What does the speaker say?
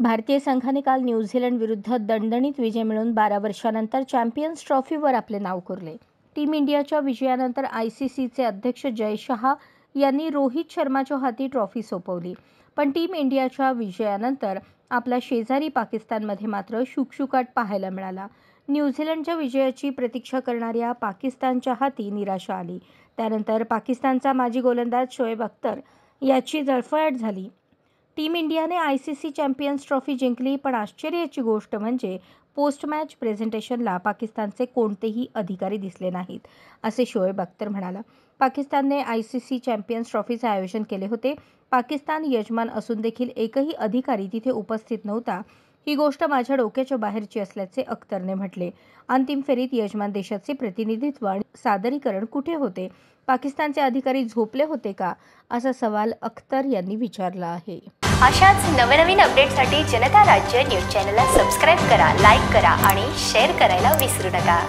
भारतीय संघाने काल न्यूझीलंड विरुद्ध दणदणीत विजय मिळवून 12 वर्षांनंतर चॅम्पियन्स ट्रॉफीवर आपले नाव कोरले। टीम इंडियाच्या विजयानंतर आयसीसीचे अध्यक्ष जय शाह यांनी रोहित शर्माच्या हाती ट्रॉफी सोपवली। पण टीम इंडियाच्या विजयानंतर आपला शेजारी पाकिस्तानमध्ये मात्र शुकशुकाट पाहायला मिळाला। न्यूझीलंडच्या विजयाची प्रतीक्षा करणाऱ्या पाकिस्तानच्या हाती निराशा आली। त्यानंतर पाकिस्तानचा माजी गोलंदाज शोएब अख्तर याची जळफळाट झाली। टीम इंडियाने आयसीसी चॅम्पियन्स ट्रॉफी जिंकली, पण आश्चर्याची गोष्ट म्हणजे पोस्ट मॅच प्रेझेंटेशनला पाकिस्तानचे कोणतेही अधिकारी दिसले नाहीत, असे शोएब अख्तर म्हणाला। पाकिस्तानने आयसीसी चॅम्पियन्स ट्रॉफीचे आयोजन केले होते। पाकिस्तान यजमान असून देखील एकही अधिकारी तिथे उपस्थित नव्हता। ही गोष्ट माझ्या डोक्याच्या बाहेरची असल्याचे अख्तरने म्हटले। अंतिम फेरीत यजमान देशाचे प्रतिनिधित्व आणि सादरीकरण कुठे होते? पाकिस्तानचे अधिकारी झोपले होते का? असा सवाल अख्तर यांनी विचारला आहे। अशाच नवनवीन अपडेटसाठी जनता राज्य न्यूज चॅनलला सबस्क्राईब करा, लाईक करा आणि शेअर करायला विसरू नका।